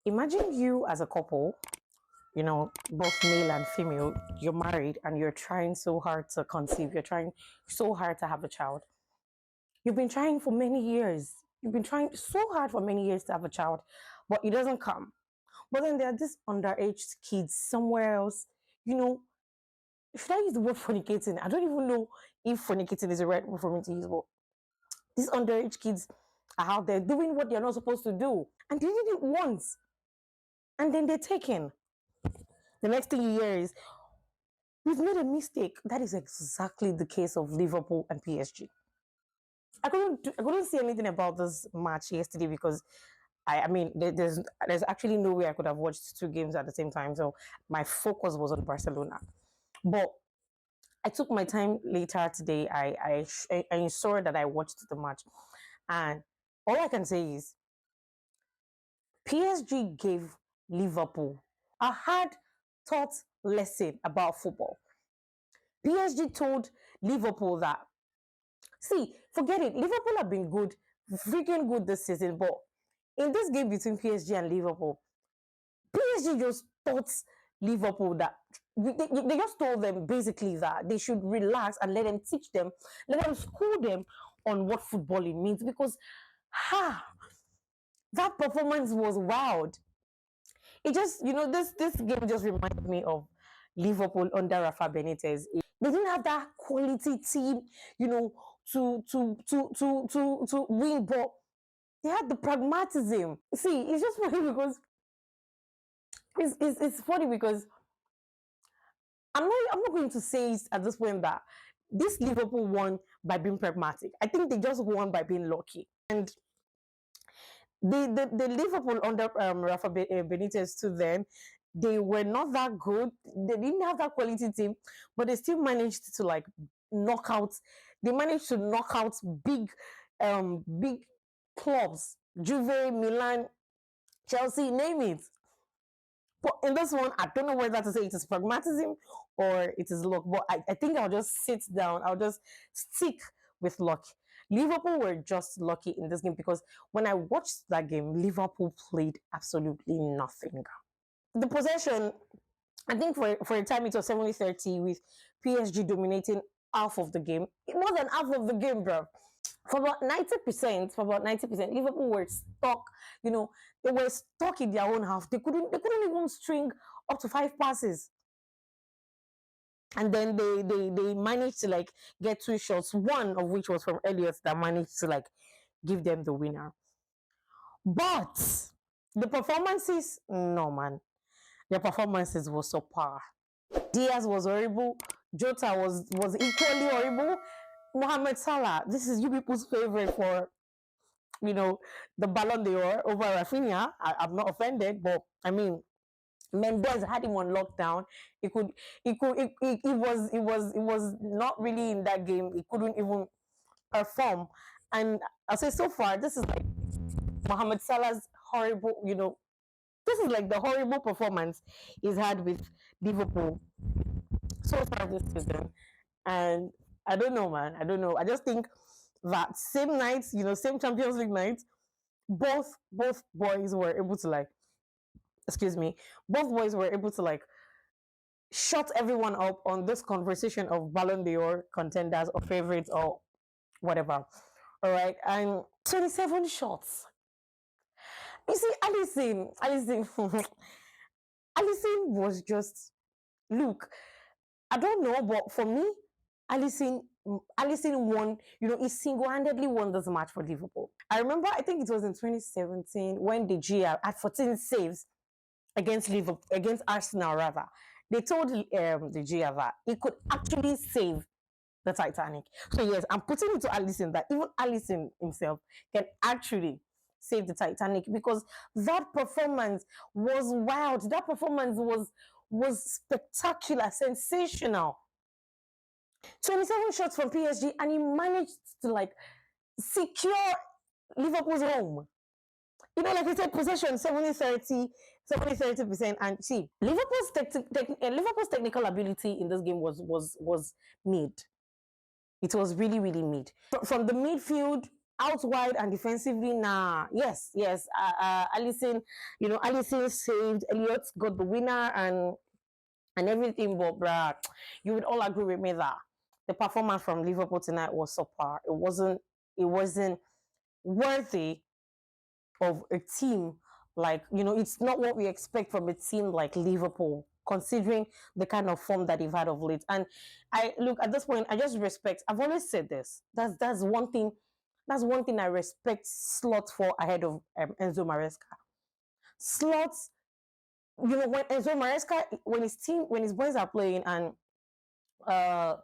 Imagine you as a couple, both male and female, you're married and you're trying so hard to conceive, you're trying so hard to have a child. You've been trying for many years. You've been trying so hard for many years to have a child, but it doesn't come. But then there are these underage kids somewhere else, you know. Should I use the word fornicating? I don't even know if fornicating is the right word for me to use, but these underage kids are out there doing what they're not supposed to do. And they did it once. And then they're taken. The next thing you hear is, we've made a mistake. That is exactly the case of Liverpool and PSG. I couldn't see anything about this match yesterday because there's actually no way I could have watched two games at the same time. So my focus was on Barcelona. But I took my time later today. I ensured that I watched the match, and all I can say is PSG gave Liverpool a hard taught lesson about football. PSG told Liverpool that, see, forget it. Liverpool have been good, freaking good this season, but in this game between PSG and Liverpool, PSG just taught Liverpool that they just told them basically that they should relax and let them teach them, let them school them on what footballing means, because that performance was wild. It just, this game just reminded me of Liverpool under Rafa Benitez. They didn't have that quality team, to win, but they had the pragmatism. See, it's just funny because it's funny because I'm not going to say at this point that this Liverpool won by being pragmatic. I think they just won by being lucky. And the Liverpool under Rafa Benitez to them, they were not that good. They didn't have that quality team, but they still managed to knock out. They managed to knock out big clubs, Juve, Milan, Chelsea, name it. But in this one, I don't know whether to say it is pragmatism or it is luck. But I think I'll just sit down. I'll just stick with luck. Liverpool were just lucky in this game because when I watched that game, Liverpool played absolutely nothing. The possession, I think for a time it was 70-30 with PSG dominating half of the game. More than half of the game, bro. For about 90%, Liverpool were stuck. They were stuck in their own half. They couldn't even string up to 5 passes. And then they managed to get 2 shots, one of which was from Elliott that managed to give them the winner. But the performances, no man. Their performances were subpar. Diaz was horrible. Jota was equally horrible. Mohamed Salah, this is you people's favorite for, the Ballon d'Or over Rafinha. I'm not offended, but I mean, Mendes had him on lockdown. It was not really in that game. He couldn't even perform. And I'll say so far, this is like Mohamed Salah's horrible, this is like the horrible performance he's had with Liverpool so far this season. And I don't know, man. I don't know. I just think that same night, same Champions League night, both boys were able to both boys were able to shut everyone up on this conversation of Ballon d'Or contenders or favorites or whatever. All right, and 27 shots. You see, Allison was just, look, I don't know, but for me, Allison won, he single-handedly won this match for Liverpool. I remember, I think it was in 2017 when the GR had 14 saves against Liverpool, against Arsenal rather. They told the GR that he could actually save the Titanic. So yes, I'm putting it to Allison that even Allison himself can actually save the Titanic, because that performance was wild. That performance was spectacular, sensational. 27 shots from PSG, and he managed to secure Liverpool's home. Like I said, possession 70-30%. And see, Liverpool's technical ability in this game was mid. It was really, really mid. From the midfield out wide and defensively, nah. Yes, yes. Allison, Allison saved. Elliot got the winner and everything. But bruh, you would all agree with me that the performance from Liverpool tonight was subpar. It wasn't worthy of a team like, it's not what we expect from a team like Liverpool, considering the kind of form that they've had of late. And I look at this point, I just respect. I've always said this. That's one thing. That's one thing I respect Slot for ahead of Enzo Maresca. Slots, when Enzo Maresca, when his boys are playing and uh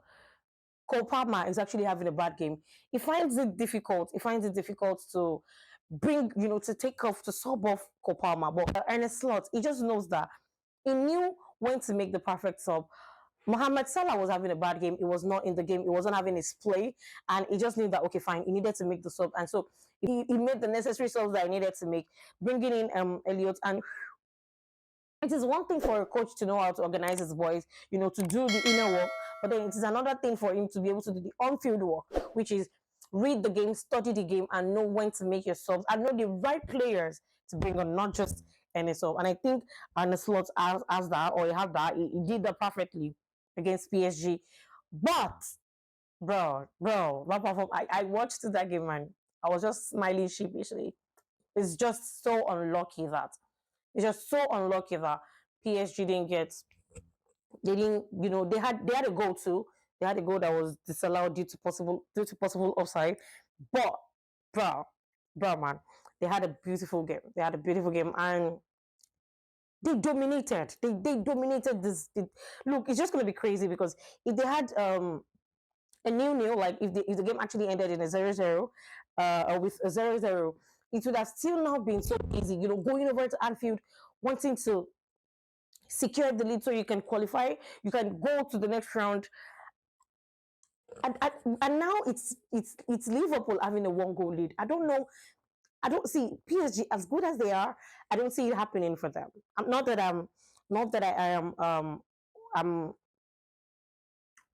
Cole Palmer is actually having a bad game, he finds it difficult. He finds it difficult to bring, to take off, to sub off Cole Palmer. But Ernest Slot, he just knows that he knew when to make the perfect sub. Mohamed Salah was having a bad game. He was not in the game. He wasn't having his play. And he just knew that, okay, fine, he needed to make the sub. And so he made the necessary subs that he needed to make, bringing in Elliot. And it is one thing for a coach to know how to organize his boys, to do the inner work, but then it is another thing for him to be able to do the on-field work, which is read the game, study the game, and know when to make your subs and know the right players to bring on, not just any sub. And I think Arne Slot has that, or he had that. He did that perfectly against PSG. But bro, I watched that game, man. I was just smiling sheepishly. It's just so unlucky that it's just so unlucky that PSG didn't get. They didn't, they had a goal too. They had a goal that was disallowed due to possible offside. But bro, man, they had a beautiful game. They had a beautiful game, and they dominated. They dominated this. Look, it's just gonna be crazy because if they had a nil, like if the game actually ended in a 0-0, or with a 0-0, it would have still not been so easy. Going over to Anfield, wanting to secure the lead so you can qualify, you can go to the next round. And now it's Liverpool having a one goal lead. I don't know. I don't see PSG as good as they are. I don't see it happening for them. Not that I'm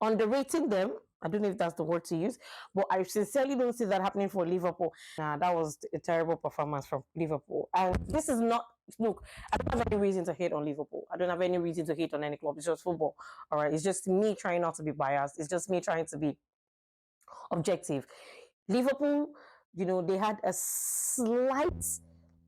underrating them. I don't know if that's the word to use, but I sincerely don't see that happening for Liverpool. Nah, that was a terrible performance from Liverpool. And this is not, look, I don't have any reason to hate on Liverpool. I don't have any reason to hate on any club. It's just football. All right. It's just me trying not to be biased. It's just me trying to be objective. Liverpool, they had a slight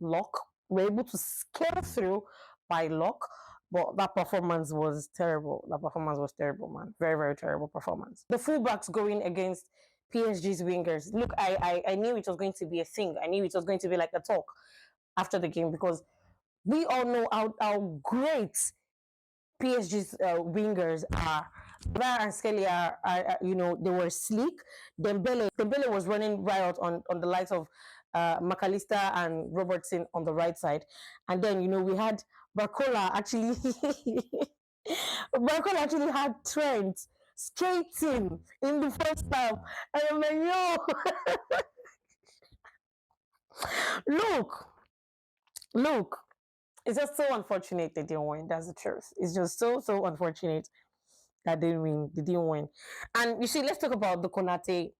luck, were able to scale through by luck, but that performance was terrible. That performance was terrible, man. Very, very terrible performance. The fullbacks going against PSG's wingers. Look, I knew it was going to be a thing. I knew it was going to be like a talk after the game because we all know how great PSG's wingers are. Bar and Skelly they were sleek. Dembele was running riot on the likes of McAllister and Robertson on the right side, and then we had Barcola actually. Barcola actually had Trent skating in the first half, and I'm like, yo, look, look. It's just so unfortunate they didn't win. That's the truth. It's just so unfortunate that they didn't win. They didn't win. And you see, let's talk about the Konate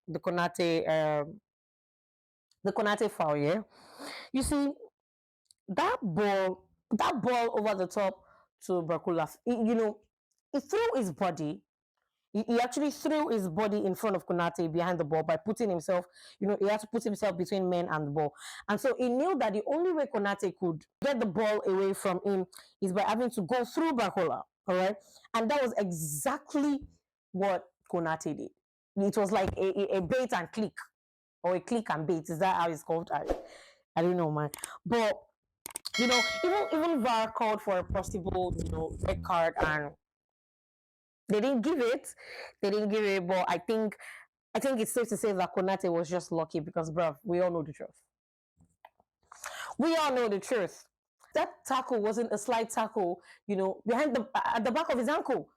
foul. Yeah, you see that ball over the top to Bakula. He threw his body. He actually threw his body in front of Konate behind the ball by putting himself, he had to put himself between men and the ball. And so he knew that the only way Konate could get the ball away from him is by having to go through Bakola. All right. And that was exactly what Konate did. It was like a bait and click, or a click and bait. Is that how it's called? I don't know, man. But, even VAR called for a possible, red card, and they didn't give it. They didn't give it, but I think it's safe to say that Konate was just lucky because, bruv, we all know the truth. We all know the truth. That tackle wasn't a slight tackle, behind at the back of his ankle.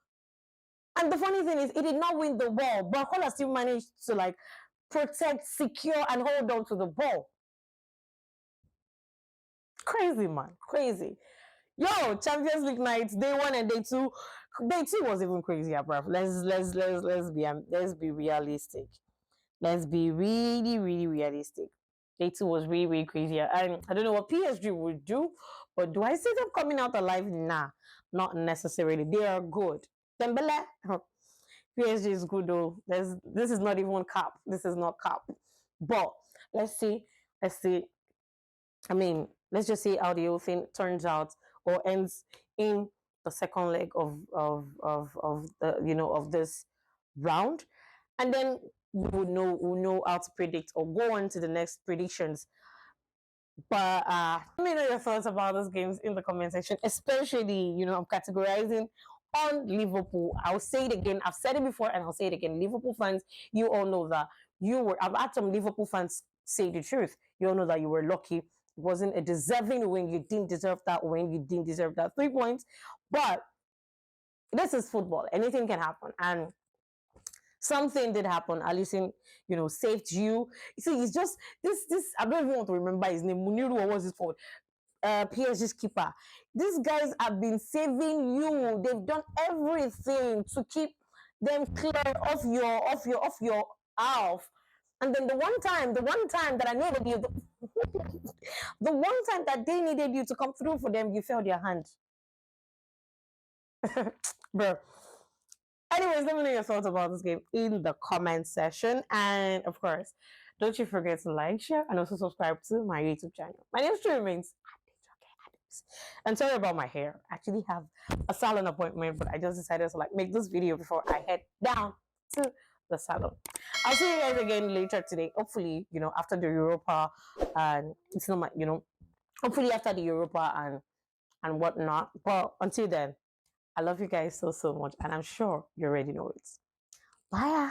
And the funny thing is, he did not win the ball, but Kola still managed to protect, secure, and hold on to the ball. Crazy, man, crazy. Yo, Champions League nights, day one and day two. Day two was even crazier, bruv. Let's be realistic. Let's be really, really realistic. Day two was really, really crazy. And I don't know what PSG would do, but do I see them coming out alive? Nah, not necessarily. They are good. Dembele, PSG is good though. This is not even cap. This is not cap. But let's see. Let's see. I mean, let's just see how the whole thing turns out or ends in the second leg of the of this round, and then we'll know how to predict or go on to the next predictions. But let me know your thoughts about those games in the comment section, especially I'm categorizing on Liverpool. I'll say it again. I've said it before and I'll say it again. Liverpool fans, you all know that I've had some Liverpool fans say the truth. You all know that you were lucky. It wasn't a deserving win. You didn't deserve that win. You didn't deserve that 3 points. But this is football. Anything can happen. And something did happen. Allison, saved you. See, it's just this. I don't even want to remember his name. Muniru, or what was it called? PSG's keeper. These guys have been saving you. They've done everything to keep them clear of your half. And then the one time that I needed you, the one time that they needed you to come through for them, you failed your hand, bro. Anyways, let me know your thoughts about this game in the comment section. And of course, don't you forget to like, share, and also subscribe to my YouTube channel. My name still remains Adams. And sorry about my hair. I actually have a salon appointment, but I just decided to make this video before I head down to the salon. I'll see you guys again later today. Hopefully, after the Europa, and it's not my, hopefully after the Europa and whatnot. But until then, I love you guys so much, and I'm sure you already know it. Bye.